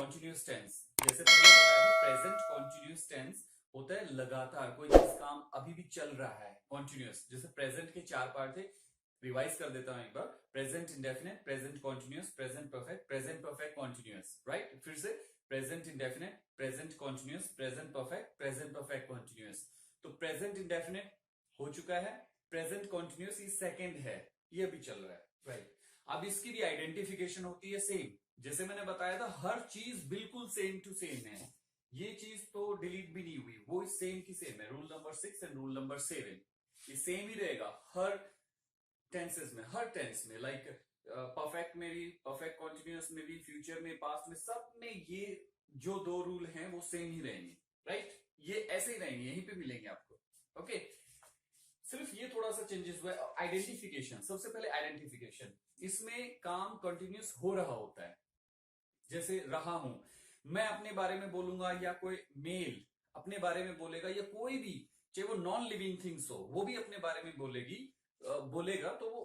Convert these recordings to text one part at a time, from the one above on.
Continuous tense, जैसे पहले बताया था प्रेजेंट कॉन्टिन्यूस टेंस होता है लगातार, कोई चीज काम अभी भी चल रहा है, कॉन्टिन्यूस। जैसे प्रेजेंट के 4 पार्ट थे, रिवाइज कर देता हूं एक बार। Present indefinite, present continuous, present perfect continuous. Right, फिर से present indefinite, present continuous, present perfect continuous. तो प्रेजेंट इंडेफिनिट हो चुका है, प्रेजेंट कॉन्टिन्यूस ये सेकेंड है, ये अभी चल रहा है। राइट, अब इसकी भी आइडेंटिफिकेशन होती है सेम, जैसे मैंने बताया था हर चीज बिल्कुल सेम टू सेम है, ये चीज तो डिलीट भी नहीं हुई, वो सेम की सेम है। Rule number 6 and rule number 7 ये सेम ही रहेगा हर टेंसेस में, हर टेंस में। लाइक परफेक्ट में भी, परफेक्ट कॉन्टिन्यूस में भी, फ्यूचर में, पास्ट में, सब में ये जो 2 रूल हैं वो सेम ही रहेंगे। राइट, ये ऐसे ही रहेंगे, यहीं पे मिलेंगे आपको। ओके, सिर्फ ये थोड़ा सा चेंजेस हुआ है। आइडेंटिफिकेशन, सबसे पहले आइडेंटिफिकेशन, इसमें काम कंटिन्यूस हो रहा होता है। जैसे रहा हूं, मैं अपने बारे में बोलूंगा या कोई मेल अपने बारे में बोलेगा, या कोई भी, चाहे वो नॉन लिविंग थिंग्स हो, वो भी अपने बारे में बोलेगा, तो वो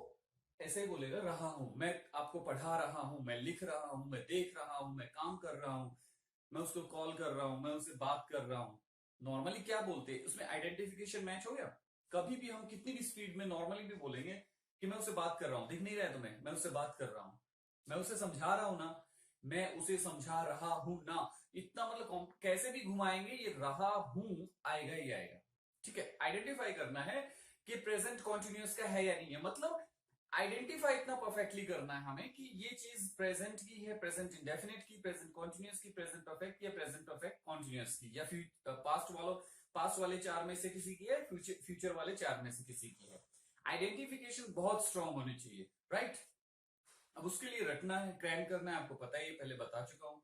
ऐसे ही बोलेगा रहा हूं, मैं आपको पढ़ा रहा हूं, मैं लिख रहा हूं, मैं देख रहा हूं, मैं काम कर रहा हूं, मैं उसको कॉल कर रहा हूं, मैं उससे बात कर रहा हूं। नॉर्मली क्या बोलते हैं, उसमें आइडेंटिफिकेशन मैच हो गया। कभी भी हम कितनी भी स्पीड में नॉर्मली भी बोलेंगे कि मैं उससे बात कर रहा हूं, दिख नहीं रहा है तुम्हें, मैं उससे बात कर रहा हूं, मैं उसे समझा रहा हूं ना, मैं उसे समझा रहा हूं ना, इतना मतलब कैसे भी घुमाएंगे ये रहा हूं आएगा ही आएगा। ठीक है, आइडेंटिफाई करना है कि प्रेजेंट कॉन्टिन्यूस का है या नहीं है, मतलब आइडेंटिफाई इतना परफेक्टली करना है हमें कि ये चीज प्रेजेंट की है, प्रेजेंट इंडेफिनिट की, प्रेजेंट कॉन्टिन्यूस की, प्रेजेंट परफेक्ट की, या प्रेजेंट परफेक्ट कॉन्टिन्यूस की, या पास्ट वाले 4 में से किसी की है, फ्यूचर वाले 4 में से किसी की है। आइडेंटिफिकेशन बहुत स्ट्रांग होनी चाहिए। राइट, अब उसके लिए रटना है, क्रैम करना है, आपको पता है, ये पहले बता चुका हूं।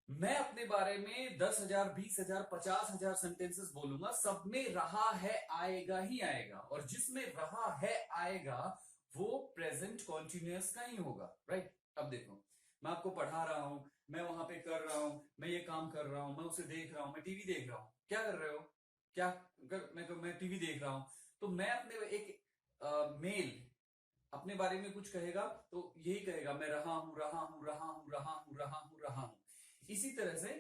मैं अपने बारे में 10,000, 20,000, 50,000 सेंटेंसेस बोलूंगा, सब में रहा है आएगा ही आएगा, और जिसमें रहा है आएगा वो प्रेजेंट कॉन्टिन्यूअस का ही होगा। राइट, अब देखो, मैं आपको पढ़ा रहा हूं, मैं वहां पे कर रहा हूं, मैं ये काम कर रहा हूं, मैं उसे देख रहा हूं, मैं टीवी देख रहा हूं, क्या कर रहे हो, क्या मैं टीवी देख रहा हूं। तो मैं अपने एक मेल अपने बारे में कुछ कहेगा तो यही कहेगा, मैं रहा हूं, रहा हूं, रहा हूं, रहा हूं, रहा हूं, रहा हूं। इसी तरह से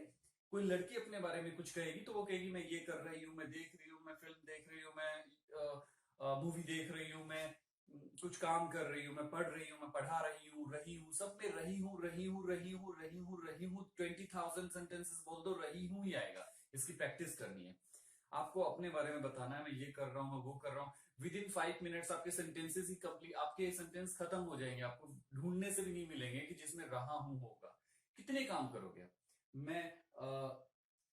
कोई लड़की अपने बारे में कुछ कहेगी तो वो कहेगी, मैं ये कर रही हूं, मैं देख रही हूं, मैं फिल्म देख रही हूं, मैं मूवी देख रही हूं, मैं कुछ काम कर रही हूं, मैं पढ़ रही हूं, मैं पढ़ा रही हूं, सब में रही हूं, रही हूं, रही हूं, रही हूं, रही हूं। 20,000 सेंटेंसेस बोल दो, रही हूं ही आएगा। इसकी प्रैक्टिस करनी है आपको, अपने बारे में बताना है, मैं ये कर रहा हूं, मैं वो कर रहा हूं। विद इन 5 मिनट्स आपके सेंटेंसेस ही कंप्लीट, आपके सेंटेंस खत्म हो जाएंगे, आपको ढूंढने से भी नहीं मिलेंगे कि जिसमें रहा हूं होगा। कितने काम करोगे? मैं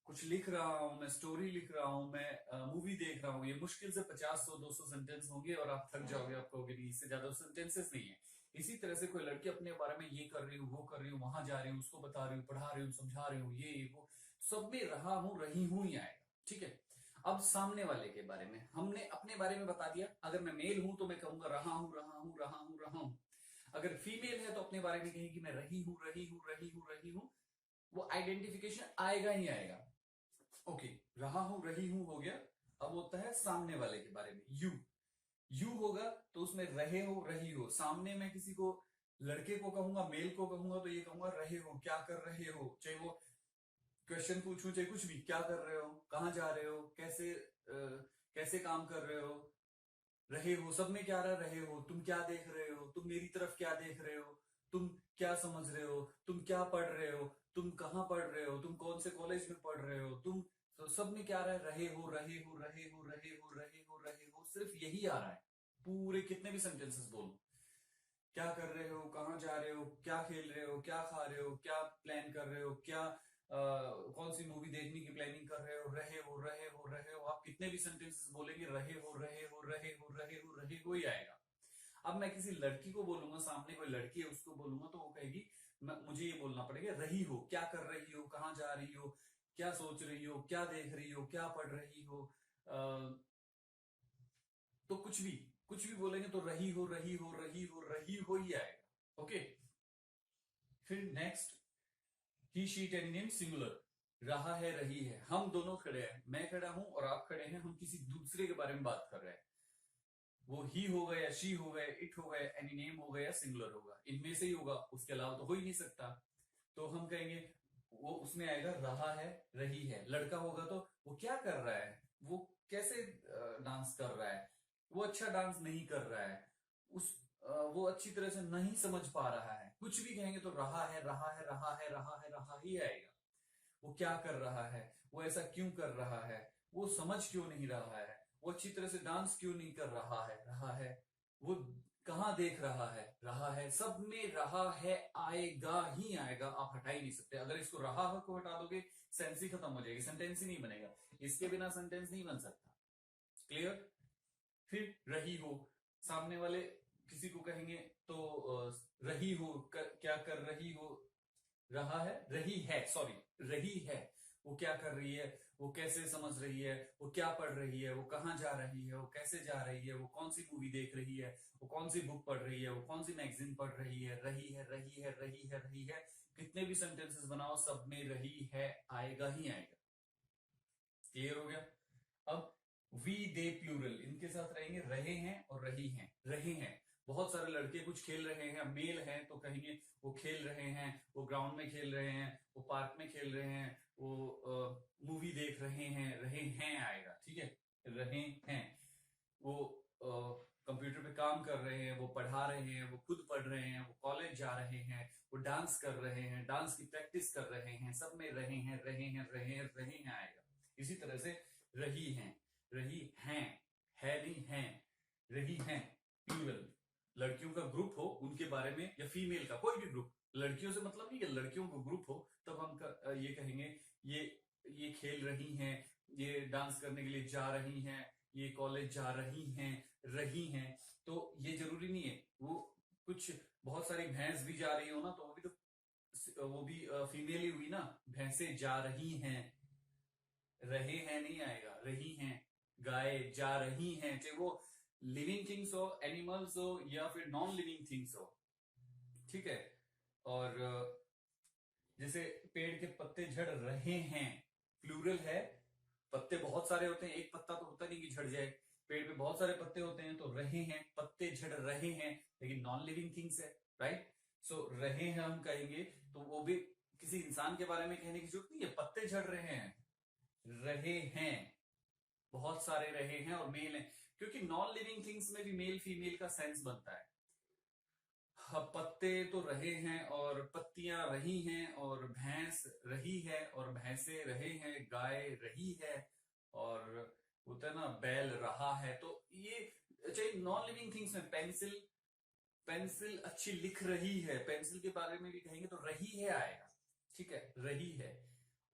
कुछ लिख रहा हूं, मैं स्टोरी लिख रहा हूं, मैं मूवी देख रहा हूं, ये मुश्किल से 50, 100, 200 सेंटेंस होंगे और आप थक जाओगे, आप कहोगे नहीं, इससे ज्यादा सेंटेंसेस नहीं है। इसी तरह से कोई लड़की अपने बारे में ये कर रही हूँ, वो कर रही हूँ, वहां जा रही हूँ, उसको बता रही हूँ, पढ़ा रही हूँ, समझा रही हूँ, ये वो, सब में रहा हूं, रही हूं ही आएगा। ठीक है, अब सामने वाले के बारे में हमने अपने बारे में बता दिया। अगर मैं मेल हूं तो मैं कहूंगा रहा हूं, रहा हूं, रहा हूं, रहा हूं। अगर फीमेल है तो अपने बारे में कहेगी, मैं रही हूं, रही हूं, रही हूं, रही हूं। वो आइडेंटिफिकेशन आएगा ही आएगा। ओके, रहा हूं, रही हूं हो गया। अब होता है सामने वाले के बारे में, यू होगा तो उसमें रहे हो, रही हो। सामने में किसी को, लड़के को कहूंगा, मेल को कहूंगा तो ये कहूंगा रहे हो, क्या कर रहे हो, चाहे वो क्वेश्चन पूछूं चाहे कुछ भी, क्या कर रहे हो, कहां जा रहे हो, कैसे काम कर रहे हो, रहे हो, सब में क्या रहे हो, तुम क्या देख रहे हो, तुम मेरी तरफ क्या देख रहे हो, तुम क्या समझ रहे हो, तुम क्या पढ़ रहे हो, तुम कहाँ पढ़ रहे हो, तुम कौन से कॉलेज में पढ़ रहे हो, तुम, तो सब में क्या आ रहा है, रहे हो, रहे हो, रहे हो, रहे हो, रहे हो, रहे हो, सिर्फ यही आ रहा है। पूरे कितने भी सेंटेंसेस बोलो, क्या कर रहे हो, कहाँ जा रहे हो, क्या खेल रहे हो, क्या खा रहे हो, क्या प्लान कर रहे हो, क्या कौन सी मूवी देखने की प्लानिंग कर रहे हो, रहे हो, रहे हो, रहे हो। आप कितने भी सेंटेंसेस बोलेंगे, रहे हो, रहे हो, रहे हो, रहे हो, रहे हो ही आएगा। अब मैं किसी लड़की को बोलूंगा, सामने कोई लड़की है उसको बोलूंगा तो वो कहेगी, मुझे ये बोलना पड़ेगा, रही हो, क्या कर रही हो, कहाँ जा रही हो, क्या सोच रही हो, क्या देख रही हो, क्या पढ़ रही हो। तो कुछ भी बोलेंगे तो रही हो, रही हो, रही हो, रही हो ही आएगा। ओके, फिर नेक्स्ट, ही शी टेनिम सिंगुलर, रहा है, रही है, हम दोनों खड़े हैं, मैं खड़ा हूं और आप खड़े हैं, हम किसी दूसरे के बारे में बात कर रहे हैं। वो ही होगा या शी होगा, इट होगा, एनी नेम होगा या सिंगुलर होगा, इनमें से ही होगा, उसके अलावा तो हो ही नहीं सकता। तो हम कहेंगे वो उसमें आएगा रहा है, रही है। लड़का होगा तो वो क्या कर रहा है, वो कैसे डांस कर रहा है, वो अच्छा डांस नहीं कर रहा है, वो अच्छी तरह से नहीं समझ पा रहा है। कुछ भी कहेंगे तो रहा है, रहा है, रहा है, रहा है, रहा ही आएगा। वो क्या कर रहा है, वो ऐसा क्यों कर रहा है, वो समझ क्यों नहीं रहा है, वो अच्छी तरह से डांस क्यों नहीं कर रहा है, वो कहाँ देख रहा है, सब में रहा है आएगा ही आएगा, आप हटा ही नहीं सकते। अगर इसको रहा है को हटा दोगे सेंस ही खत्म हो जाएगी, सेंटेंस ही नहीं बनेगा, इसके बिना सेंटेंस नहीं बन सकता। क्लियर। फिर रही हो, सामने वाले किसी को कहेंगे तो रही हो, क्या कर रही हो, रहा है, रही है, सॉरी, रही है, वो क्या कर रही है, वो कैसे समझ रही है, वो क्या पढ़ रही है, वो कहाँ जा रही है, वो कैसे जा रही है, वो कौन सी मूवी देख रही है, वो कौन सी बुक पढ़ रही है, वो कौन सी मैगजीन पढ़ रही है, रही है, रही है, रही है, रही है। कितने भी सेंटेंसेस बनाओ सब में रही है आएगा ही आएगा। क्लियर हो गया। अब वी दे प्लूरल, इनके साथ रहेंगे रहे हैं और रही हैं। रहे हैं, बहुत सारे लड़के कुछ खेल रहे हैं, मेल हैं तो कहेंगे वो खेल रहे हैं, वो ग्राउंड में खेल रहे हैं, वो पार्क में खेल रहे हैं, वो मूवी देख रहे हैं आएगा, ठीक है। रहे हैं, वो कंप्यूटर पे काम कर रहे हैं, वो पढ़ा रहे हैं, वो खुद पढ़ रहे हैं, वो कॉलेज जा रहे हैं, वो डांस कर रहे हैं, डांस की प्रैक्टिस कर रहे हैं, सब में रहे हैं, रहे हैं, रहे हैं, रहे हैं आएगा। इसी तरह से रही हैं, रही हैं, है नहीं हैं, रही हैं प्लूरल। लड़कियों का ग्रुप हो उनके बारे में, या फीमेल का कोई भी ग्रुप, लड़कियों से मतलब नहीं कि लड़कियों का ग्रुप हो, तब हम ये कहेंगे ये खेल रही हैं, ये डांस करने के लिए जा रही हैं, ये कॉलेज जा रही हैं। तो ये जरूरी नहीं है वो कुछ बहुत सारी भैंस भी जा रही हो ना, तो वो भी फीमेल ही हुई ना, भैंसे जा रही हैं, रहे हैं नहीं आएगा, रही हैं। गाय जा रही हैं, चाहे वो लिविंग थिंग्स हो, एनिमल्स हो, या फिर नॉन लिविंग थिंग्स हो, ठीक है। और जैसे पेड़ के पत्ते झड़ रहे हैं, प्लूरल है, पत्ते बहुत सारे होते हैं, एक पत्ता तो होता नहीं कि झड़ जाए, पेड़ पे बहुत सारे पत्ते होते हैं, तो रहे हैं, पत्ते झड़ रहे हैं, लेकिन नॉन लिविंग थिंग्स है, राइट। सो रहे हैं हम कहेंगे तो वो भी किसी इंसान के बारे में कहने की जरूरत नहीं है, पत्ते झड़ रहे हैं, बहुत सारे रहे हैं और मेल है, क्योंकि नॉन लिविंग थिंग्स में भी मेल फीमेल का सेंस बनता है। पत्ते तो रहे हैं और पत्तियां रही हैं, और भैंस रही है और भैंसे रहे हैं, गाय रही है, और होता है ना बैल रहा है। तो ये चाहिए नॉन लिविंग थिंग्स में पेंसिल, पेंसिल अच्छी लिख रही है, पेंसिल के बारे में भी कहेंगे तो रही है आएगा, ठीक है, रही है।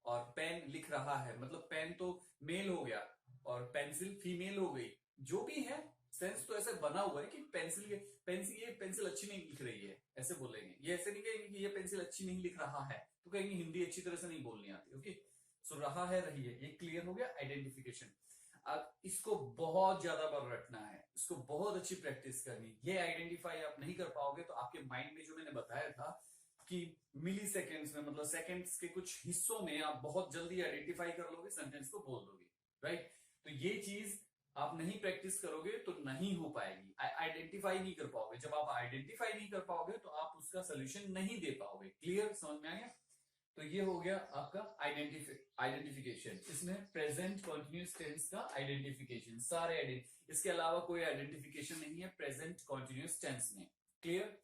और पेन लिख रहा है, मतलब पेन तो मेल हो गया और पेंसिल फीमेल हो गई, जो भी है सेंस तो ऐसे बना हुआ है कि ये पेंसिल अच्छी नहीं लिख रही है, ऐसे बोलेंगे। ये ऐसे नहीं कहेंगे कि ये पेंसिल अच्छी नहीं लिख रहा है, तो कहेंगे हिंदी अच्छी तरह से नहीं बोलनी आती। ओके, सो रहा है, रही है, ये क्लियर हो गया आइडेंटिफिकेशन। अब इसको बहुत ज्यादा बार रटना है, इसको बहुत अच्छी प्रैक्टिस करनी। ये आइडेंटिफाई आप नहीं कर पाओगे तो आपके माइंड में जो मैंने बताया था कि मिली सेकेंड्स में, मतलब सेकेंड्स के कुछ हिस्सों में आप बहुत जल्दी आइडेंटिफाई कर लोगे, सेंटेंस को बोल दोगे, राइट। तो ये चीज आप नहीं प्रैक्टिस करोगे तो नहीं हो पाएगी, आइडेंटिफाई नहीं कर पाओगे। जब आप आइडेंटिफाई नहीं कर पाओगे तो आप उसका सोल्यूशन नहीं दे पाओगे। क्लियर, समझ में आया। तो ये हो गया आपका आइडेंटिफिकेशन, इसमें प्रेजेंट कंटिन्यूअस टेंस का आइडेंटिफिकेशन, सारे इसके अलावा कोई आइडेंटिफिकेशन नहीं है प्रेजेंट कंटिन्यूअस टेंस में। क्लियर।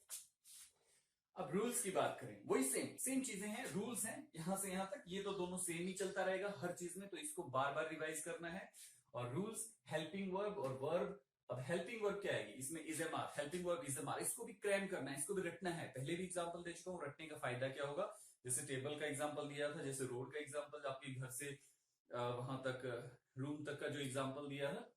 अब रूल्स की बात करें, वही सेम चीजें हैं, रूल्स हैं यहां से यहां तक, ये तो दोनों सेम ही चलता रहेगा हर चीज में, तो इसको बार बार रिवाइज करना है। और रूल्स, हेल्पिंग वर्ब और वर्ब। अब हेल्पिंग वर्ब क्या आएगी इसमें, is am are, helping verb is am are, इसको भी क्रैम करना है, इसको भी रटना है। पहले भी एग्जांपल दे चुका हूं, रटने का फायदा क्या होगा, जैसे टेबल का एग्जांपल दिया था, जैसे रोड का एग्जांपल, आपके घर से वहां तक रूम तक का जो एग्जांपल दिया था।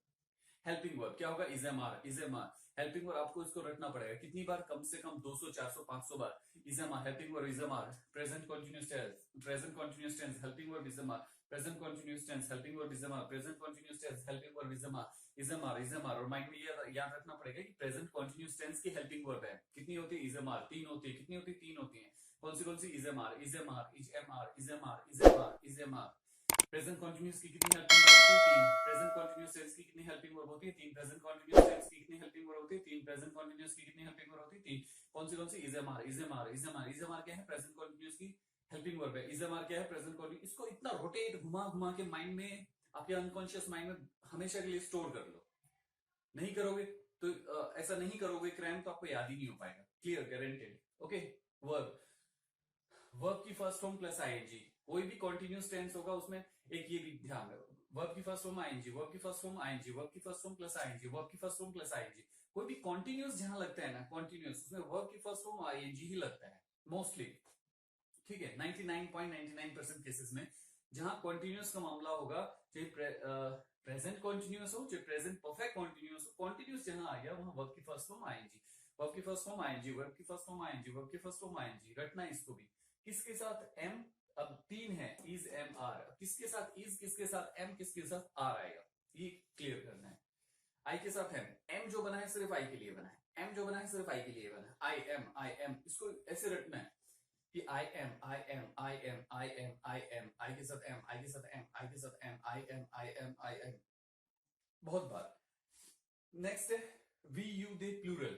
हेल्पिंग वर्ब क्या होगा, is am are, is am are. Helping verb आपको इसको रटना पड़ेगा कितनी बार, कम से कम 200 400 500 बार। Is am are, helping verb is am are. Present continuous tense, present continuous tense, helping verb is am are. Present continuous tense, helping verb is am are. Present continuous tense, helping verb is am are, is am are, is am are. और mind में ये याद रखना पड़ेगा कि present continuous tense की helping verb है, कितनी होती है, इज एम आर, 3 होती है। कितनी होती है, 3 होती है। कौन सी, is am are, is am are, is am are, is am are, is am are, is am are. Present continuous की कितनी हेल्पिंग वर्ब होती है, 3। प्रेजेंट कंटीन्यूअस टेंस की कितनी हेल्पिंग वर्ब होती है, 3। प्रेजेंट कंटीन्यूअस टेंस की कितनी हेल्पिंग वर्ब होती है, 3। प्रेजेंट कंटीन्यूअस की कितनी हेल्पिंग वर्ब होती है, 3। कौन सी, is am are, is am are, is am are, is am are. क्या है प्रेजेंट कंटीन्यूअस की, हेल्पिंग वर्ब है, इज एम आर क्या है, प्रेजेंट कॉन्टिन्यूस। इसको इतना रोटेट घुमा घुमा के माइंड में, आपके अनकॉन्शियस माइंड में हमेशा के लिए स्टोर कर लो। नहीं करोगे तो ऐसा नहीं करोगे क्रैम, तो आपको याद ही नहीं हो पाएगा। Clear, guaranteed. Okay, verb, verb की फर्स्ट फॉर्म प्लस आईएनजी। कोई भी कॉन्टिन्यूस टेंस होगा उसमें एक ये भी ध्यान रखो, वर्ब की फर्स्ट फॉर्म आईएनजी, वर्ब की फर्स्ट फॉर्म आईएनजी, वर्ब की first form plus ING, verb की फर्स्ट फॉर्म प्लस आईएनजी। कोई भी कॉन्टिन्यूस जहां लगता है ना, कॉन्टिन्यूस, उसमें वर्ब की फर्स्ट फॉर्म आईएनजी ही लगता है मोस्टली। ठीक है, 99.99% केसेस में जहां कॉन्टिन्यूस का मामला होगा, चाहे प्रेजेंट कॉन्टिन्यूस हो, चाहे प्रेजेंट परफेक्ट कॉन्टिन्यूस हो, कॉन्टिन्यूस जहां आ गया वहां वर्ब की फर्स्ट फॉर्म आईएनजी, वर्ब की फर्स्ट फॉर्म आईएनजी, वर्ब की फर्स्ट फॉर्म आईएनजी, वर्ब की फर्स्ट फॉर्म आईएनजी। रटना इसको भी, किसके साथ एम, अब 3 है, इज एम आर, किसके साथ इज, किसके साथ एम, किसके साथ आर आएगा, ये क्लियर करना है। आई के साथ एम, एम जो बना है सिर्फ आई के लिए बना है, एम जो बना है सिर्फ आई के लिए बना है, आई एम, इसको ऐसे रटना है कि I am, I am, I am, I am, I am, I के साथ एम, आई के साथ एम, आई के साथ am, I am, I am, I am, बहुत बार। नेक्स्ट है we you they plural,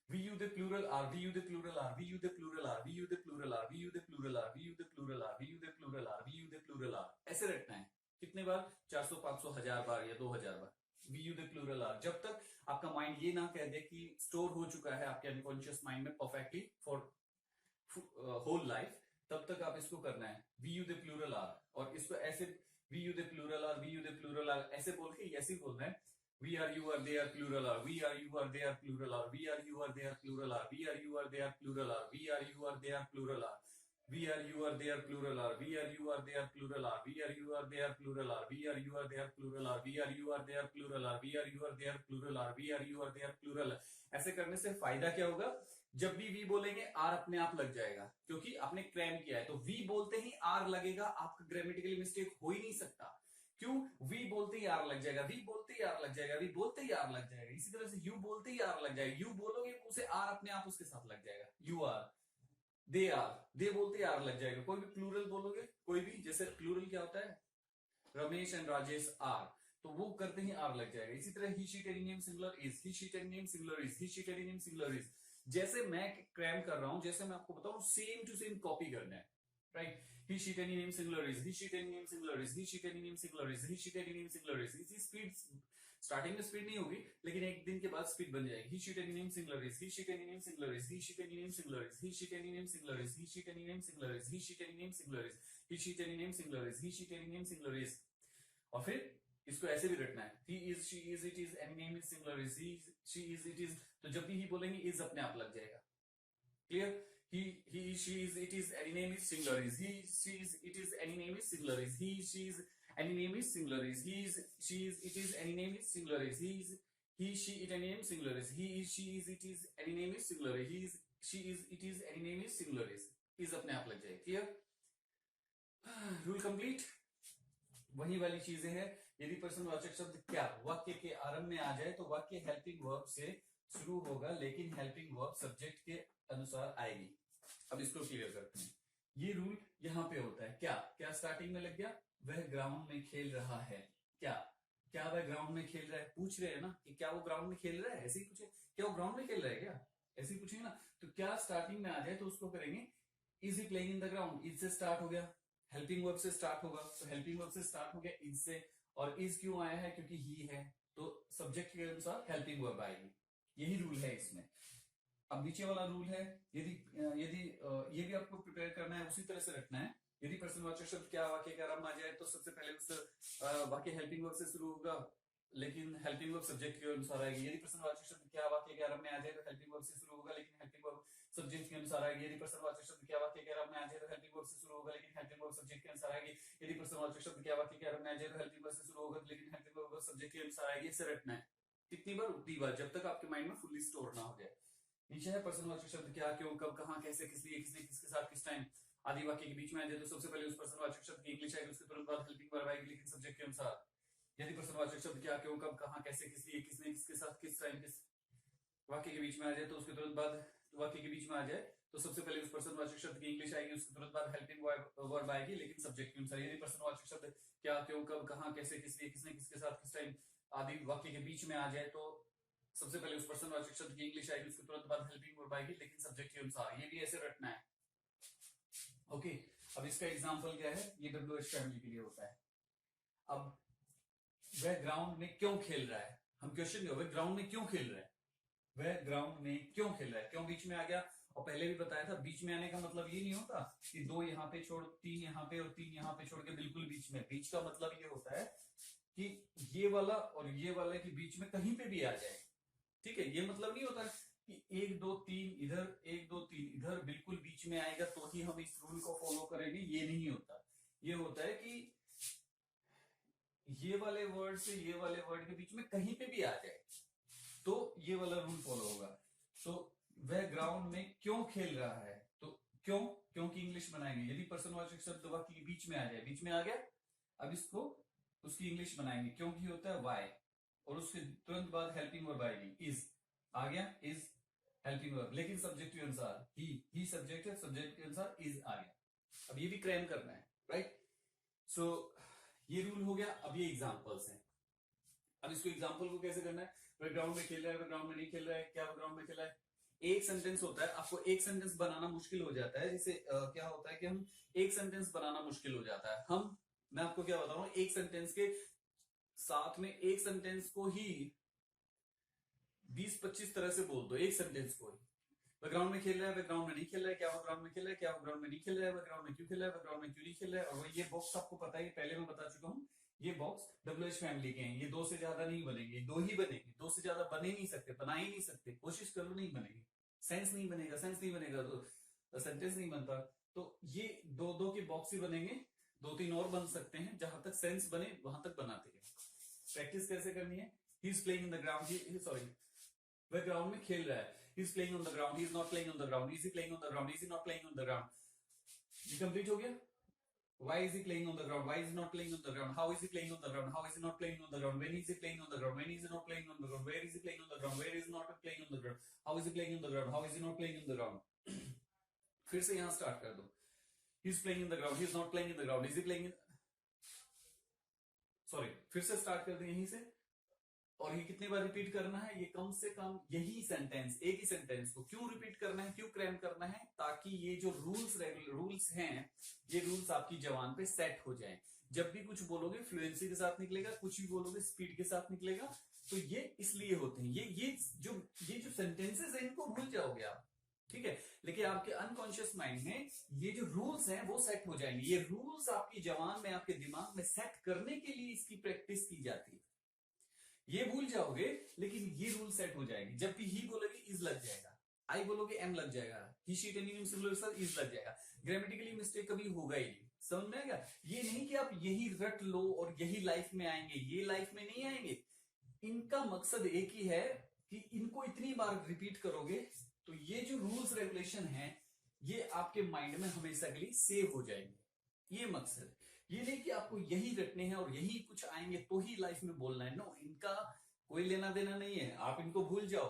we you they plural are, we you they plural are, we you they plural are, we you they plural are, we you they plural are, we you they plural are, we you they plural are, we you they plural are, ऐसे रटना है। कितने बार? 400, 500, 1000 बार या 2000 बार। We you they plural are, जब तक आपका माइंड ये ना कह दे कि स्टोर हो चुका है आपके अनकॉन्शियस माइंड में परफेक्टली फॉर होल लाइफ, तब तक आप इसको करना है, we you they plural are. और इसको ऐसे we you they plural are, we you they plural are ऐसे बोल के ऐसे ही बोलना है, we are you are they are plural are, we are you are they are plural are, we are you are they are plural are, we are you are they are plural are, we are you are they are plural are, we are you are they are plural are, we are you are they are plural are, we are you are they are plural are, we are you are they are plural are, we are you are they are plural are, we are you are they are plural are, we are you are they are plural। ऐसे करने से फायदा क्या होगा? जब भी we बोलेंगे are अपने आप लग जाएगा, क्योंकि आपने क्रैम किया है। तो वी बोलते ही आर लगेगा, आपका ग्रामेटिकली मिस्टेक हो ही नहीं सकता। क्यों? वी बोलते ही आर लग जाएगा, वी बोलते ही आर लग जाएगा, वी बोलते ही आर लग जाएगा। इसी तरह से यू बोलते ही आर लग जाएगा, यू बोलोगे उसे आर अपने आप उसके साथ लग जाएगा। यू आर, दे आर, दे बोलते ही आर लग जाएगा। कोई भी प्लूरल बोलोगे, कोई भी, जैसे प्लूरल क्या होता है, रमेश एंड राजेश आर, तो वो करते ही आर लग जाएगा। इसी तरह he she it any name singular is, he she it any name singular is, he she it any name singular is. जैसे मैं क्रैम कर रहा हूं, जैसे मैं आपको बताऊं, सेम टू सेम कॉपी करना है, right. He sheet any name singular is, he sheet any name singular is, he sheet any name singular is, he sheet any name singular is। इसी स्पीड, स्टार्टिंग में speed नहीं होगी, लेकिन एक दिन के बाद स्पीड बन जाएगी। He sheet any name singular is, he sheet any name singular is, he sheet any name singular is, he sheet any name singular is, he sheet any name singular is, he sheet any name singular is, he sheet any name singular is, he sheet any name singular is। और फिर इसको ऐसे भी रटना है, he is, she is, it is, any name is singular is, he, she is, it is। तो जब भी ही बोलेंगे is अपने आप लग जाएगा। Clear? He, she is, it is, any name is singular is, he, she is, it is, any name is singular is, he, she is, any name is singular is, he is, she is, it is, any name is singular is, he is, he, she, it, any name singular is, he is, she is, it is, any name is singular is, he is, she is, it is, any name is singular is अपने आप लग जाएगा। Clear? Rule complete. वही वाली चीजें हैं। यदि प्रश्नवाचक शब्द क्या वाक्य के आरंभ में आ जाए तो वाक्य हेल्पिंग वर्ब से शुरू होगा, लेकिन हेल्पिंग वर्ब सब्जेक्ट के अनुसार आएगी। अब इसको क्लियर करते हैं। ये रूल यहाँ पे होता है। क्या क्या स्टार्टिंग में लग गया? वह ग्राउंड में खेल रहा है। क्या क्या वह ग्राउंड में खेल रहा है? पूछ रहे हैं ना कि क्या वो ग्राउंड में खेल रहा है, ऐसे ही पूछे, क्या वो ग्राउंड में खेल रहा है क्या, ऐसे ही पूछेंगे ना। तो क्या स्टार्टिंग में आ जाए तो उसको करेंगे is he playing in the ground, is से स्टार्ट हो गया, हेल्पिंग वर्ब से स्टार्ट होगा, तो हेल्पिंग वर्ब से स्टार्ट हो गया इज से, और इज क्यों आया है? क्योंकि ही है, तो सब्जेक्ट के अनुसार हेल्पिंग वर्ब आएगी। यही रूल है इसमें। अब नीचे वाला रूल है, यदि यदि ये भी आपको प्रिपेयर करना है, उसी तरह से रखना है। यदि प्रश्नवाचक शब्द क्या वाक्य के आरंभ में आ जाए तो सबसे पहले उस वाक्य हेल्पिंग वर्ब से शुरू होगा, लेकिन हेल्पिंग वर्ब सब्जेक्ट के अनुसार आएगी। यदि प्रश्नवाचक शब्द क्या वाक्य के आरंभ में आ जाए तो हेल्पिंग वर्ब से शुरू होगा, लेकिन हेल्पिंग वर्ब सब्जेक्ट के अनुसार आएगी। यदि प्रश्नवाचक शब्द क्या वाक्य के आरंभ में आ जाए तो हेल्पिंग वर्ब से शुरू होगा, लेकिन हेल्पिंग वर्ब सब्जेक्ट के अनुसार आएगी। यदि प्रश्नवाचक शब्द क्या वाक्य के आरंभ में आ जाए तो हेल्पिंग वर्ब से शुरू होगा, लेकिन हेल्पिंग वर्ब सब्जेक्ट के अनुसार आएगी। इसे रटना है कितनी बार? उतनी बार जब तक आपके माइंड में फुल्ली स्टोर ना हो जाए। नीचे है प्रश्नवाचक शब्द क्या, क्यों, कब, कहां, कैसे, किस लिए, किसने, किसके साथ, किस टाइम आदि वाक्य के बीच में आ जाए तो सबसे पहले उस प्रश्नवाचक शब्द की इंग्लिश आएगी, उसके तुरंत बाद हेल्पिंग वर्ब आएगी, लेकिन सब्जेक्ट के अनुसार। यदि प्रश्नवाचक शब्द क्या, क्यों, कब, कहां, कैसे, किस लिए, किसने, किसके साथ, किस टाइम, किस वाक्य के बीच में आ जाए तो उसके तुरंत बाद वाक्य के बीच में आ जाए तो सबसे पहले उस प्रश्नवाचक शब्द की इंग्लिश आएगी, उसके तुरंत बाद हेल्पिंग वर्ब आएगी, लेकिन सब्जेक्ट के अनुसार। यदि प्रश्नवाचक शब्द क्या, क्यों, कब, कहां, कैसे, किस लिए, किसने, किसके साथ, किस टाइम आदि वाक्य के बीच में आ जाए तो सबसे पहले उस प्रश्नवाचक शब्द की इंग्लिश आएगी, उसके तुरंत बाद हेल्पिंग वर्ब आएगी, लेकिन सब्जेक्ट के अनुसार। ये भी ऐसे रटना है। ओके, अब इसका एग्जांपल क्या है, ये WH फैमिली के लिए होता है। अब वह ग्राउंड में क्यों खेल रहा है, हम क्वेश्चन वह ग्राउंड में क्यों खेल रहा है, वह ग्राउंड में क्यों खेल रहा है, क्यों बीच में आ गया। और पहले भी बताया था बीच में आने का मतलब ये नहीं होता कि 2 यहाँ पे छोड़ 3 यहाँ पे और 3 यहाँ पे छोड़ के बिल्कुल बीच में। बीच का मतलब ये होता है कि ये वाला और ये वाला के बीच में कहीं पे भी आ जाए, ठीक है। ये मतलब नहीं होता कि 1 2 3 इधर 1 2 3 इधर बिल्कुल बीच में आएगा तो ही हम इस रूल को फॉलो करेंगे, ये नहीं होता। ये होता है कि ये वाले वर्ड से ये वाले वर्ड के बीच में कहीं पे भी आ जाए तो ये वाला रूल फॉलो होगा। तो वह ग्राउंड में क्यों खेल रहा है, तो क्यों, क्योंकि इंग्लिश बनाएंगे। यदि पर्सनवाचक शब्द वाक्य के बीच में आ जाए, बीच में आ गया, अब इसको उसकी इंग्लिश बनाएंगे। क्योंकि होता है वाई, और उसके तुरंत बाद हेल्पिंग वर्ब आएगी, इज आ गया, इज हेल्पिंग वर्ब, लेकिन सब्जेक्ट के अनुसार ही सब्जेक्ट है, सब्जेक्ट के अनुसार इज आ गया। अब ये भी क्रैम करना है, राइट। सो ये रूल हो गया। अब ये एग्जांपल्स हैं। अब इसको एग्जांपल को कैसे करना है, वह ग्राउंड में खेल रहा है, वह ग्राउंड में नहीं खेल रहा है, क्या वह ग्राउंड में खेला है। एक सेंटेंस होता है, आपको एक सेंटेंस बनाना मुश्किल हो जाता है। जैसे क्या होता है कि हम एक सेंटेंस बनाना मुश्किल हो जाता है। मैं आपको क्या बता रहा हूं, एक सेंटेंस के साथ में एक सेंटेंस को ही 20-25 तरह से बोल दो, एक सेंटेंस को ही। वह ग्राउंड में खेल रहा है, वह ग्राउंड में नहीं खेल रहा है, क्या वह ग्राउंड में खेल रहा है, क्या वह ग्राउंड में नहीं खेल रहा है, वह ग्राउंड में क्यों खेल रहा है, वह ग्राउंड में क्यों नहीं खेल रहा है। और ये बॉक्स आपको पता है, पहले मैं बता चुका हूं, ये बॉक्स WH फैमिली के हैं। ये 2 से ज्यादा नहीं बनेंगे, 2 ही बनेंगे, 2 से ज्यादा बने नहीं सकते, बना ही नहीं सकते, कोशिश करो नहीं बनेंगे, सेंस नहीं बनेगा, सेंस नहीं बनेगा तो सेंटेंस नहीं बनता। तो ये 2-2 के बॉक्स ही बनेंगे, 2-3 और बन सकते हैं, जहां तक सेंस बने वहां तक बनाते हैं। प्रैक्टिस कैसे करनी है, he is playing in the ground, sorry वह ग्राउंड में खेल रहा है, he is playing on the ground, he is not playing on the ground, is he playing on the ground, is he not playing on the ground। ये complete हो गया। Why is he playing on the ground, why is he not playing on the ground, how is he playing on the ground, how is he not playing on the ground, when is he playing on the ground, when is he not playing on the ground, where is he playing on the ground, where is he not playing on the ground, how is he playing on the ground, how is he not playing on the ground। फिर से यहां start कर दो, he is playing in the ground, he is not playing in the ground, is he playing in, sorry फिर से start कर दो यहीं से। और ये कितनी बार रिपीट करना है, ये कम से कम यही सेंटेंस, एक ही सेंटेंस को क्यों रिपीट करना है, क्यों क्रैम करना है, ताकि ये जो रूल्स हैं, ये रूल्स आपकी जबान पे सेट हो जाएं। जब भी कुछ बोलोगे फ्लुएंसी के साथ निकलेगा, कुछ भी बोलोगे स्पीड के साथ निकलेगा। तो ये इसलिए होते हैं, ये जो सेंटेंसेस है इनको भूल जाओगे आप, ठीक है। लेकिन आपके अनकॉन्शियस माइंड में ये जो रूल्स हैं वो सेट हो जाएंगे। ये रूल्स आपकी जबान में, आपके दिमाग में सेट करने के लिए इसकी प्रैक्टिस की जाती है। ये भूल जाओगे लेकिन ये रूल सेट हो जाएगी। जब भी ही बोलोगे इज लग जाएगा, आई बोलोगे एम लग जाएगा, ही शी टेनिम सिंगुलर इज लग जाएगा। ग्रामेटिकली मिस्टेक कभी होगा ही नहीं, समझ में आएगा। ये नहीं कि आप यही रट लो और यही लाइफ में आएंगे, ये लाइफ में नहीं आएंगे। इनका मकसद एक ही है कि इनको इतनी बार रिपीट करोगे तो ये जो रूल्स रेगुलेशन है ये आपके माइंड में हमेशा के लिए सेव हो जाएंगे। ये मकसद, ये नहीं कि आपको यही रटने हैं और यही कुछ आएंगे तो ही लाइफ में बोलना है। नो, इनका कोई लेना देना नहीं है, आप इनको भूल जाओ,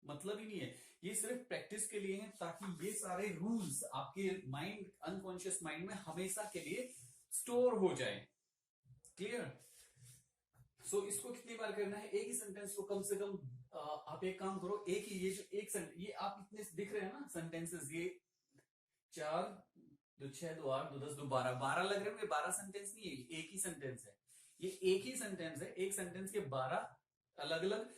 मतलब ही नहीं है। ये सिर्फ प्रैक्टिस के लिए है ताकि ये सारे रूल्स आपके माइंड, अनकॉन्शियस माइंड में हमेशा के लिए स्टोर हो जाए। क्लियर। सो इसको कितनी बार करना है, एक ही सेंटेंस को कम से कम आप एक काम करो, एक ही ये जो एक सेंटेंस, ये आप इतने दिख रहे हैं ना सेंटेंसेस, ये 4 2 6 2 8 2 10 2 12 लग रहे हैं। 12 सेंटेंस नहीं है, एक ही सेंटेंस है। ये एक ही सेंटेंस है, एक सेंटेंस के 12 अलग अलग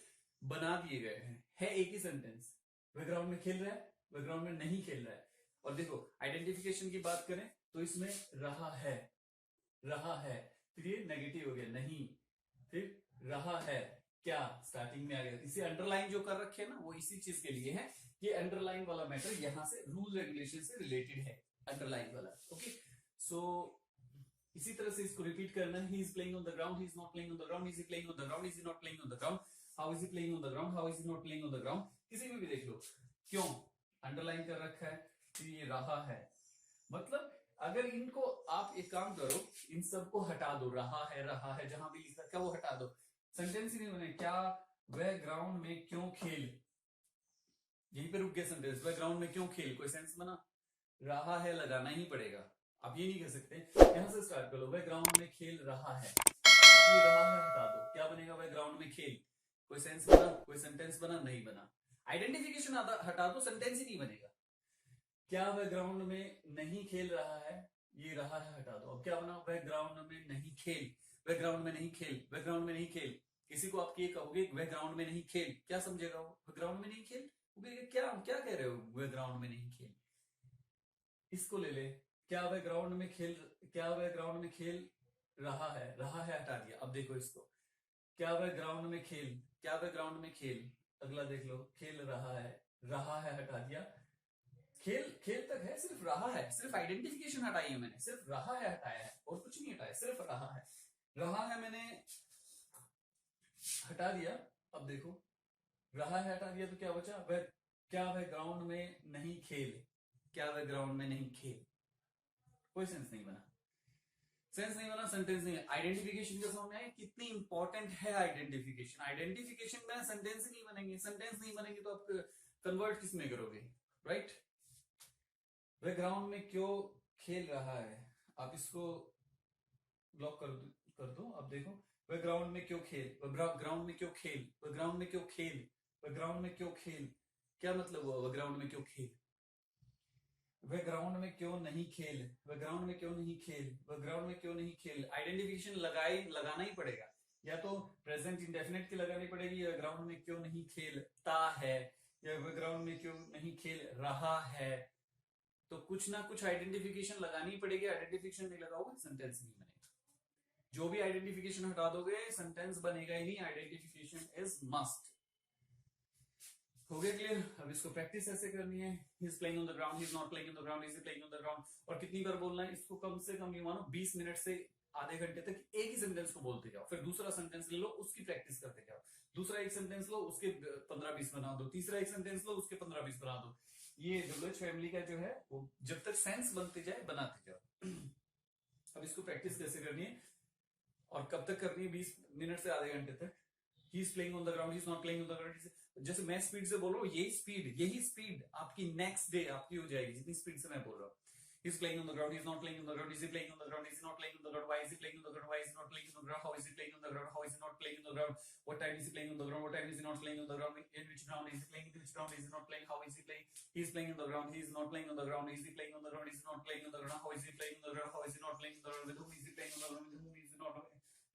बना दिए गए हैं, एक ही सेंटेंस। वह ग्राउंड में खेल रहा है, वह ग्राउंड में नहीं खेल रहा है। और देखो आइडेंटिफिकेशन की बात करें तो इसमें रहा है, फिर ये नेगेटिव हो गया नहीं, फिर रहा है क्या स्टार्टिंग में आ गया। इसे अंडरलाइन जो कर रखे हैं ना वो इसी चीज के लिए है। ये अंडरलाइन वाला मैटर यहां से रूल रेगुलेशन से रिलेटेड है, अंडरलाइन वाला। ओके, सो इसी तरह से इसको रिपीट करना है। He is playing on the ground, he is not playing on the ground, is he playing on the ground, is he not playing on the ground, how is he playing on the ground, how is he not playing on the ground. किसी में भी देख लो, क्यों underline कर रखा है, तो ये रहा है। मतलब अगर इनको आप एक काम करो, इन सबको हटा दो, रहा है जहां भी लिखा क्या वो हटा दो, सेंटेंस ही नहीं बने। क्या वह ग्राउंड में क्यों खेल, यहीं पे रुक गया सेंटेंस। वह ग्राउंड में क्यों खेल, कोई सेंस बना, रहा है लगाना ही पड़ेगा। आप ये नहीं कह सकते, यहां से स्टार्ट करो, वह ग्राउंड में खेल रहा है, ये रहा है हटा दो, क्या बनेगा, वह ग्राउंड में खेल, कोई सेंस बना, कोई सेंटेंस बना, नहीं बना। आइडेंटिफिकेशन हटा दो, सेंटेंस ही नहीं बनेगा। क्या वह ग्राउंड में नहीं खेल रहा है, ये रहा है हटा दो। अब क्या बना, वह ग्राउंड में नहीं खेल, वह ग्राउंड में नहीं खेल, वह ग्राउंड में नहीं खेल। किसी को आप ये कहोगे वह ग्राउंड में नहीं खेल, क्या समझेगा वो, वह ग्राउंड में नहीं खेल, क्या क्या कह रहे हो वह ग्राउंड में नहीं खेल। इसको ले ले, क्या वह ग्राउंड में खेल, क्या वह ग्राउंड में खेल रहा है हटा दिया। अब देखो इसको, क्या वह ग्राउंड में खेल, क्या वह ग्राउंड में खेल, अगला देख लो, खेल रहा है हटा दिया। खेल खेल तक है, सिर्फ रहा है, सिर्फ आइडेंटिफिकेशन हटाई है मैंने, सिर्फ रहा है हटाया है और कुछ नहीं हटाया, सिर्फ रहा है मैंने हटा दिया। अब देखो, रहा है हटा दिया तो क्या बचा, वह, क्या वह ग्राउंड में नहीं खेल, क्या वह ग्राउंड में नहीं खेल। कोई सेंस नहीं बना, सेंस नहीं बना, सेंटेंस नहीं है। आइडेंटिफिकेशन का समझ में आया कितनी इंपॉर्टेंट है आइडेंटिफिकेशन। आइडेंटिफिकेशन में सेंटेंस ही नहीं बनेंगे, सेंटेंस नहीं बनेंगे तो आप कन्वर्ट किस में करोगे, राइट। वह ग्राउंड में क्यों खेल रहा है, आप इसको ब्लॉक कर दो। अब देखो, वह ग्राउंड में क्यों खेल, वह ग्राउंड में क्यों खेल, वह ग्राउंड में क्यों खेल, वह ग्राउंड में क्यों खेल, क्या मतलब हुआ वह ग्राउंड में क्यों खेल। वह ग्राउंड में क्यों नहीं खेल, वह ग्राउंड में क्यों नहीं खेल, वह ग्राउंड में क्यों नहीं खेल। आइडेंटिफिकेशन लगाना ही पड़ेगा, या तो प्रेजेंट इंडेफिनिट की लगानी पड़ेगी, या ग्राउंड में क्यों नहीं खेलता है, या वह ग्राउंड में क्यों नहीं खेल रहा है। तो कुछ ना कुछ आइडेंटिफिकेशन लगानी पड़ेगी, आइडेंटिफिकेशन नहीं लगाओगे सेंटेंस नहीं बनेगा। जो भी आइडेंटिफिकेशन हटा दोगे सेंटेंस बनेगा ही नहीं, आइडेंटिफिकेशन इज मस्ट। हो गया क्लियर। अब इसको प्रैक्टिस ऐसे करनी है, he is playing on the ground, he is not playing on the ground, he is playing on the ground. और कितनी बार बोलना है इसको, कम से कम ये मानो 20 मिनट से आधे घंटे तक एक ही सेंटेंस को बोलते जाओ, फिर दूसरा सेंटेंस ले लो उसकी प्रैक्टिस करते जाओ, दूसरा एक सेंटेंस लो उसके 15-20 बना दो, तीसरा एक सेंटेंस लो उसके 15-20 बना दो। ये डब्ल्यूएच फैमिली का जो है वो जब तक सेंस बनते जाए बनाते जाओ। अब इसको प्रैक्टिस कैसे करनी है और कब तक करनी है, 20 मिनट से आधे घंटे तक। He is playing on the ground, he is not playing on the ground. जैसे मैं स्पीड से बोल रहा हूँ, यही स्पीड आपकी नेक्स्ट डे आपकी हो जाएगी जितनी स्पीड से मैं बोल रहा हूँ। He's playing on the ground, he's not playing on the ground, is he playing on the ground, is he not playing on the ground, why is he playing on the ground, why is he not playing on the ground, how is he playing on the ground, how is he not playing on the ground, what time is he playing on the ground, what time is he not playing on the ground, in which ground is he playing, in which ground is he not playing, how is he playing, he is playing on the ground, he is not playing on the ground, is he playing on the ground, is he not playing on the ground, how is he playing on the ground, how is he not playing on the ground, with whom is he playing on the ground, with whom is he not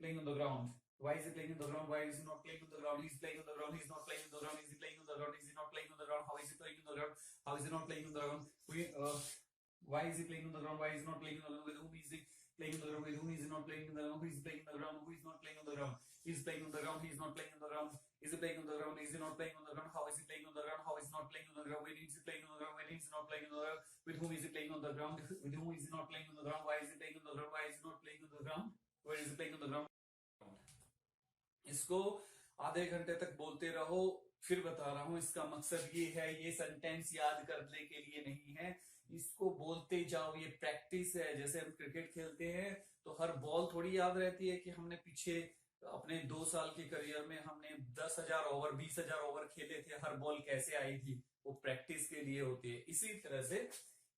playing on the ground, why is he playing on the ground, why is he not playing on the ground, he's playing on the ground, he's not playing on the ground, is he playing on the ground, is he not playing on the ground, how is he playing on the ground, how is he not playing on the ground, why is he playing on the ground, why is he not playing on the ground, with whom is he playing on the ground, with whom is he not playing on the ground, who is playing on the ground, who is not playing on the ground, he is playing on the ground, he is not playing on the ground, is he playing on the ground, is he not playing on the ground, how is he playing on the ground, how is he not playing on the ground, when is he playing on the ground, when is he not playing on the ground, with whom is he playing on the ground, with whom is he not playing on the ground, why is he playing on the ground, why is he not playing on the ground, where is he playing on the ground। इसको आधे घंटे तक बोलते रहो। फिर बता रहा हूं इसका मकसद ये है, ये सेंटेंस याद करने के लिए नहीं है, इसको बोलते जाओ, ये प्रैक्टिस है। जैसे हम क्रिकेट खेलते हैं तो हर बॉल थोड़ी याद रहती है कि हमने पीछे अपने 2 साल के करियर में हमने 10,000 ओवर 20,000 ओवर खेले थे, हर बॉल कैसे आई थी, वो प्रैक्टिस के लिए होती है। इसी तरह से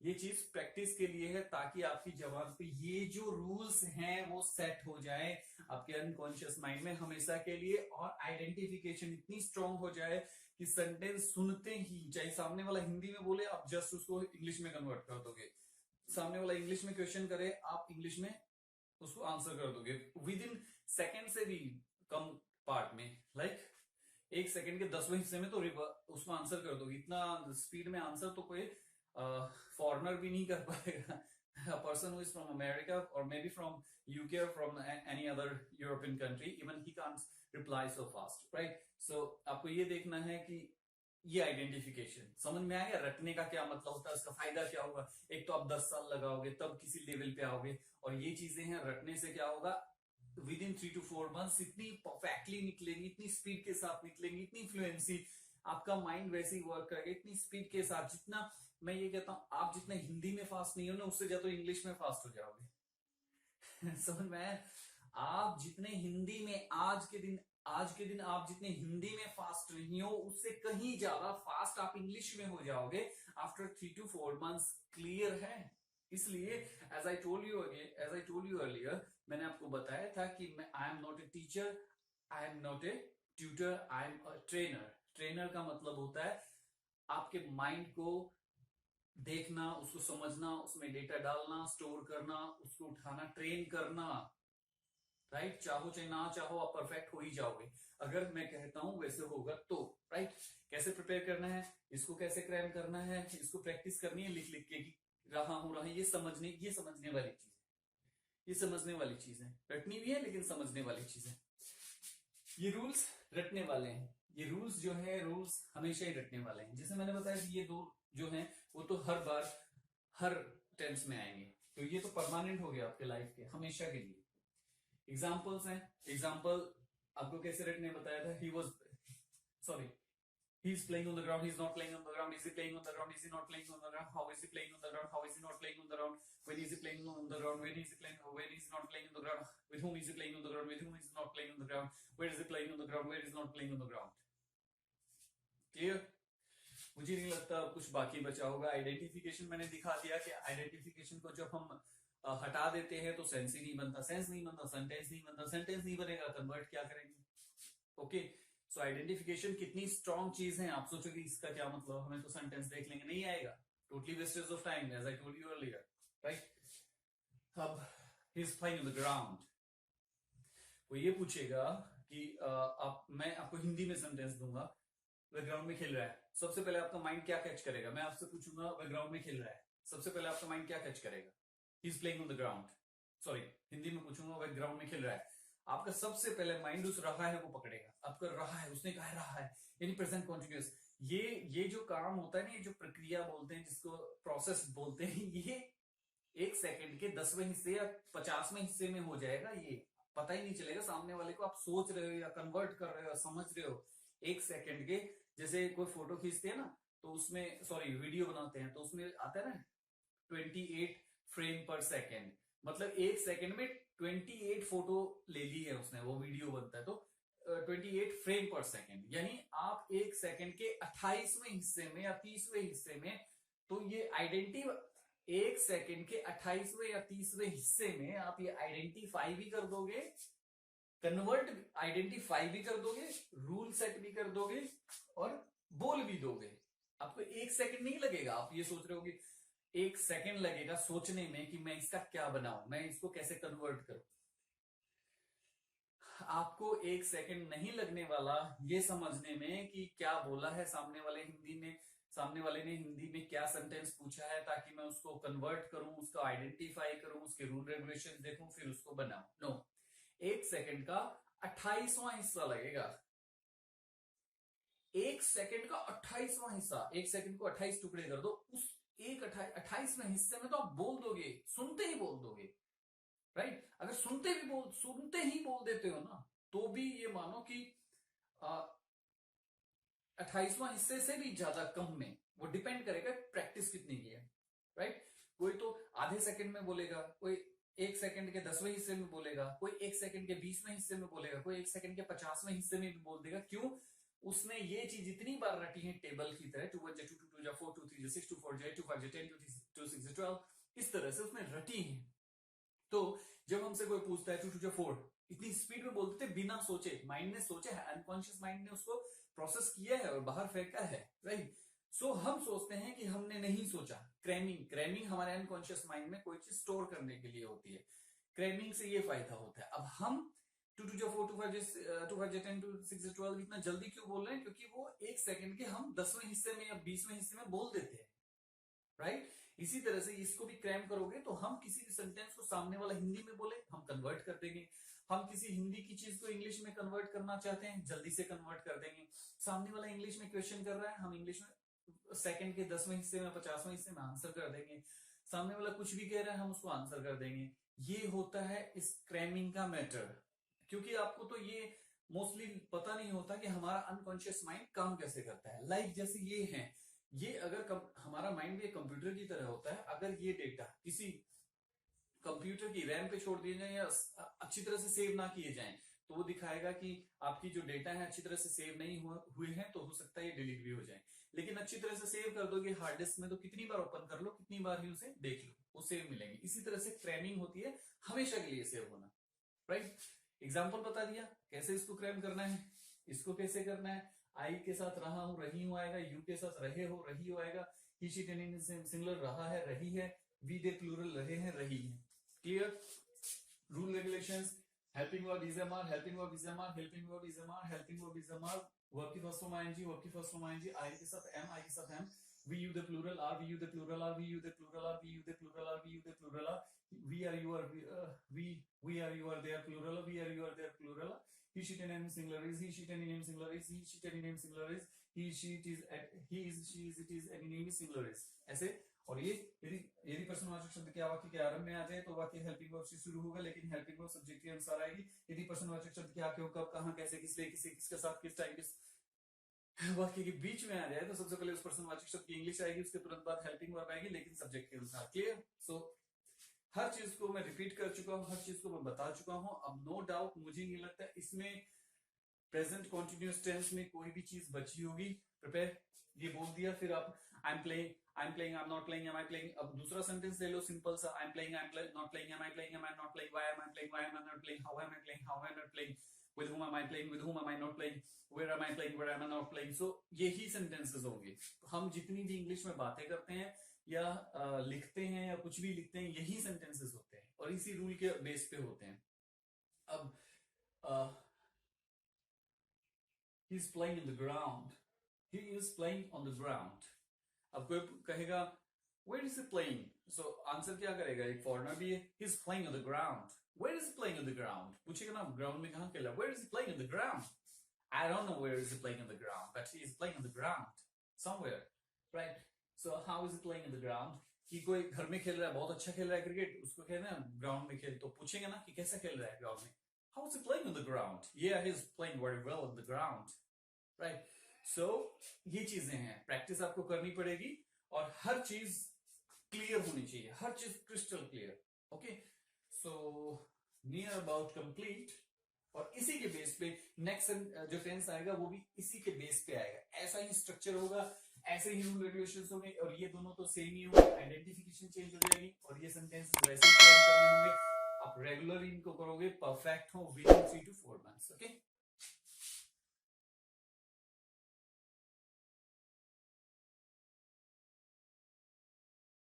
ये चीज प्रैक्टिस के लिए है, ताकि आपकी जबान पे ये जो रूल्स हैं वो सेट हो जाए आपके अनकॉन्शियस माइंड में हमेशा के लिए, और आइडेंटिफिकेशन इतनी स्ट्रांग हो जाए कि सेंटेंस सुनते ही, चाहे सामने वाला हिंदी में बोले, आप जस्ट उसको इंग्लिश में कन्वर्ट कर दोगे। सामने वाला इंग्लिश में क्वेश्चन करे, आप इंग्लिश में उसको आंसर कर दोगे विद इन सेकेंड से भी कम पार्ट में, लाइक 1 सेकेंड के 10वें हिस्से में तो उसको आंसर कर दोगे। इतना स्पीड में आंसर तो कोई फॉरेनर भी नहीं कर पाएगा। A person who is from America or maybe from UK or from any other European country, even he can't reply so fast, right? So आपको ये देखना है कि ये आइडेंटिफिकेशन समझ में आएगा, रटने का क्या मतलब होता है, उसका फायदा क्या होगा। एक तो आप 10 साल लगाओगे तब किसी लेवल पे आओगे, और ये चीजें हैं रटने से क्या होगा, विद इन 3 to 4 months इतनी परफेक्टली निकलेंगी, इतनी स्पीड के साथ निकलेंगी, इतनी फ्लुएंसी, आपका माइंड वैसे ही वर्क करेगा इतनी स्पीड के साथ। जितना मैं ये कहता हूं, आप जितने हिंदी में फास्ट नहीं हो ना, उससे ज्यादा इंग्लिश में फास्ट हो जाओगे। समझ में, आप जितने हिंदी में आज के दिन आप जितने हिंदी में फास्ट नहीं हो, उससे कहीं ज्यादा फास्ट आप इंग्लिश में हो जाओगे आफ्टर 3 to 4 months। क्लियर है। इसलिए as I told you earlier, मैंने आपको बताया था कि मैं I am not a teacher, I am not a tutor, I am a trainer. Trainer का मतलब होता है आपके माइंड को देखना, उसको समझना, उसमें डेटा डालना, स्टोर करना, उसको उठाना, ट्रेन करना, राइट। चाहो चाहे ना चाहो आप परफेक्ट हो ही जाओगे अगर मैं कहता हूं वैसे होगा तो, राइट। कैसे प्रिपेयर करना है, इसको कैसे क्रैम करना है, इसको प्रैक्टिस करनी है लिख लिख के कि रहा ये समझने वाली चीज है, ये समझने वाली चीज है, रटनी भी है लेकिन समझने वाली चीज है। ये रूल्स रटने वाले हैं, ये रूल्स जो है रूल्स हमेशा ही रटने वाले हैं। जैसे मैंने बताया कि ये दो जो हैं वो तो हर बार हर टेंस में आएंगे, तो ये तो परमानेंट हो गया आपके लाइफ के हमेशा के लिए। एग्जाम्पल्स हैं, एग्जाम्पल आपको कैसे रटने बताया था, he was sorry he's playing on the ground, he's not playing on the ground, is he playing on the ground, is he not playing on the ground, how is he playing on the ground, how is he not playing on the ground, when is he playing on the ground, when is he playing, when is he not playing on the ground, with whom is he playing on the ground, with whom is he not playing on the ground, where is he playing on the ground, where is he not playing on the ground. Clear? मुझे नहीं लगता कुछ बाकी बचा होगा। Identification मैंने दिखा दिया कि आइडेंटिफिकेशन को जब हम हटा देते हैं तो सेंस ही नहीं बनता, सेंस नहीं बनता सेंटेंस नहीं बनता, सेंटेंस नहीं बनेगा कन्वर्ट क्या करेंगे। ओके, सो आइडेंटिफिकेशन कितनी स्ट्रॉन्ग चीज है। आप सोचोगे इसका क्या मतलब, हमें तो सेंटेंस देख लेंगे, नहीं आएगा, totally wastage of time as I told you earlier, right. अब he is flying on the ground, वो ये पूछेगा कि मैं आपको हिंदी में सेंटेंस दूंगा, वह ग्राउंड में खेल रहा है। सबसे पहले आपका माइंड क्या कैच करेगा, मैं आपसे पूछूंगा वह ग्राउंड में खेल रहा है, सबसे पहले आपका माइंड क्या कैच करेगा, he is playing on the ground. Sorry, Hindi में पूछूंगा वह ग्राउंड में खेल रहा है, आपका सबसे पहले माइंड उस रहा है को पकड़ेगा। आपका रहा है, उसने कहा रहा है, यानी प्रेजेंट कॉन्टिन्यूअस। ये जो काम होता है ना, ये जो प्रक्रिया बोलते हैं, जिसको प्रोसेस बोलते हैं, ये 1 सेकंड के 10वें हिस्से या 50वें हिस्से में हो जाएगा। ये पता ही नहीं चलेगा सामने वाले को, आप सोच रहे हो या कन्वर्ट कर रहे हो या समझ रहे हो 1 सेकंड के। जैसे कोई फोटो खींचते हैं ना, तो उसमें सॉरी वीडियो बनाते हैं तो उसमें आता है ना 28 फ्रेम पर सेकेंड, मतलब 1 सेकंड में 28 फोटो ले ली है उसने, वो वीडियो बनता है तो 28 फ्रेम पर सेकेंड, यानी आप 1 सेकंड के 28वें हिस्से में या 30वें हिस्से में, तो ये 1 सेकंड के 28वें या 30वें हिस्से में आप ये आइडेंटिफाई भी कर दोगे, कन्वर्ट आइडेंटिफाई भी कर दोगे, रूल सेट भी कर दोगे और बोल भी दोगे। आपको 1 सेकंड नहीं लगेगा, आप ये सोच रहे हो कि 1 सेकंड लगेगा सोचने में कि मैं इसका क्या बनाऊं, मैं इसको कैसे कन्वर्ट करूं। आपको 1 सेकंड नहीं लगने वाला ये समझने में कि क्या बोला है सामने वाले हिंदी में, सामने वाले ने हिंदी में क्या सेंटेंस पूछा है, ताकि मैं उसको कन्वर्ट करूं, उसको आइडेंटिफाई करूं, उसके रूल रेगुलेशन देखूं, फिर उसको बनाऊं। नो, 1 सेकंड का 28वां हिस्सा लगेगा। 1 सेकंड का 28वां हिस्सा, 1 सेकंड को 28 टुकड़े कर दो, उस 28वें हिस्से में तो आप बोल दोगे, सुनते ही बोल दोगे, राइट। अगर सुनते ही बोल देते हो ना, तो भी ये मानो कि 28वां हिस्से से भी ज्यादा कम में, वो डिपेंड करेगा प्रैक्टिस कितनी की है, राइट। कोई तो आधे सेकंड में बोलेगा, कोई 1 सेकंड के 10वें हिस्से में बोलेगा, कोई 1 सेकंड के 20वें हिस्से में बोलेगा, कोई 1 सेकंड के 50वें हिस्से में भी बोल देगा। क्यों? उसने ये चीज इतनी बार रटी है टेबल की तरह, 2 1 2 2 4 2 3 6 2 4 2 5 10 2 6 12, इस तरह से उसने रटी है। तो जब हमसे कोई पूछता है 2 2 4, इतनी स्पीड में बोलते थे बिना सोचे, माइंड ने सोचा है, अनकॉन्शियस माइंड ने उसको प्रोसेस किया है और बाहर फेंका है, राइट। सो हम सोचते हैं कि हमने नहीं सोचा। क्रैमिंग हमारे अनकॉन्शियस माइंड में कोई चीज स्टोर करने के लिए होती है। क्रैमिंग से ये फायदा होता है। अब हम 2 2 4 2 5 2 5 10 2 6 12 इतना जल्दी क्यों बोल रहे हैं? क्योंकि वो 1 सेकंड के हम 10वें हिस्से में या 20वें हिस्से में बोल देते हैं, राइट। इसी तरह से इसको भी क्रैम करोगे तो हम किसी भी सेंटेंस को सामने वाला हिंदी में बोले, हम कन्वर्ट कर देंगे। हम किसी हिंदी की चीज को इंग्लिश में कन्वर्ट करना चाहते हैं, जल्दी से कन्वर्ट कर देंगे। सामने वाला इंग्लिश में क्वेश्चन कर रहा है, हम इंग्लिश में सेकंड के 10वें हिस्से में 50वें हिस्से में आंसर कर देंगे। सामने वाला कुछ भी कह रहा है, हम उसको आंसर कर देंगे। ये होता है इस क्रैमिंग का मैटर। क्योंकि आपको तो ये मोस्टली पता नहीं होता कि हमारा अनकॉन्शियस माइंड काम कैसे करता है। लाइक जैसे ये है, ये अगर हमारा माइंड भी कंप्यूटर की तरह होता है, अगर ये डेटा किसी कंप्यूटर की रैम पे छोड़ दिए जाए या अच्छी तरह से सेव ना किए जाएं, तो वो दिखाएगा कि आपकी जो डेटा है अच्छी तरह से सेव नहीं हुए हैं, तो हो सकता है ये डिलीट भी हो जाए। लेकिन अच्छी तरह से सेव कर दोगे हार्ड डिस्क में, तो कितनी बार ओपन कर लो, कितनी बार ही उसे देख लो, वो सेव मिलेंगे। इसी तरह से क्रैमिंग होती है, हमेशा के लिए सेव होना, राइट। एग्जाम्पल बता दिया कैसे इसको क्रैम करना है। इसको कैसे करना है, आई के साथ रहा हूं रही हूं आएगा, यू के साथ रहे हो रही हो आएगा, ही शी टेन इन सिंगुलर रहा है, रही है, वी दे प्लूरल रहे हैं, रही है। Clear? Rule regulations, helping verb is am are, helping verb is am are, helping verb is am are, helping verb is am are, verb की first form ING, verb की first form ING, I के साथ am, I के साथ am, we you the plural are, we you the plural are, we you the plural are, we you the plural are, we you the plural are, we are you are we are you are their plural, we are you are their plural, he she ten name singular is, he she ten name singular is, he she ten name singular is, he she it is, he is she is it is, any name is singular is, ऐसे। और ये यदि पर्सनवाचक शब्द क्या वाक्य के आरंभ में आ जाए तो वाक्य हेल्पिंग वर्ब से शुरू होगा, लेकिन हेल्पिंग वर्ब सब्जेक्ट के अनुसार आएगी। यदि पर्सनवाचक शब्द क्या क्यों कब कहां कैसे किस लिए किसे किसके साथ किस टाइम किस वाक्य के बीच में आ जाए तो सबसे पहले उस पर्सनवाचक शब्द की इंग्लिश आएगी, उसके तुरंत बाद हेल्पिंग वर्ब आएगी, लेकिन सब्जेक्ट के अनुसार। क्लियर? सो हर चीज को मैं रिपीट कर चुका हूं, हर चीज को मैं बता चुका हूं। अब नो डाउट मुझे नहीं लगता इसमें प्रेजेंट कॉन्टिन्यूअस टेंस में कोई भी चीज बची होगी। प्रिपेयर, ये बोल दिया, फिर आप I am playing, I am playing, I am not playing, am I playing. अब दूसरा सेंटेंस ले लो सिंपल सा, I am playing, I am not playing, am I playing, am I not playing, why am I playing, why am I not playing, how am I playing, how am I not playing, with whom am I playing, with whom am I not playing, where am I playing, where am I not playing। so यही sentences होंगे। हम जितनी भी English में बातें करते हैं या लिखते हैं या कुछ भी लिखते हैं, यही सेंटेंसेस होते हैं और इसी रूल के बेस पे होते हैं। अब he is playing in the ground, he is playing on the ground। अब कोई कहेगा where is he playing, so answer क्या करेगा, एक फॉरनर भी है, he is playing on the ground, where is he playing on the ground, पूछेगा ना ग्राउंड में कहां खेला, where is he playing on the ground, I don't know where is he playing on the ground, but he is playing on the ground somewhere, right? so how is he playing on the ground, कि कोई घर में खेल रहा है, बहुत अच्छा खेल रहा है क्रिकेट, उसको कहना है ग्राउंड में खेल, तो पूछेंगे ना कि कैसा खेल रहा है ग्राउंड में, how is he playing on the ground, yeah he is playing very well on the ground, right? so ये चीजें हैं, प्रैक्टिस आपको करनी पड़ेगी और हर चीज क्लियर होनी चाहिए, हर चीज crystal clear. Okay, so near about complete, और इसी के बेस पे नेक्स्ट जो टेंस आएगा वो भी इसी के बेस पे आएगा, ऐसा ही स्ट्रक्चर होगा, ऐसे ही रूल रेगुलेशंस होंगे, और ये दोनों तो सेम ही होंगे, आइडेंटिफिकेशन चेंज हो जाएगी और ये सेंटेंस वैसे ही करने होंगे। आप रेगुलर इनको करोगे, परफेक्ट हो with in 3 to 4 months। Okay.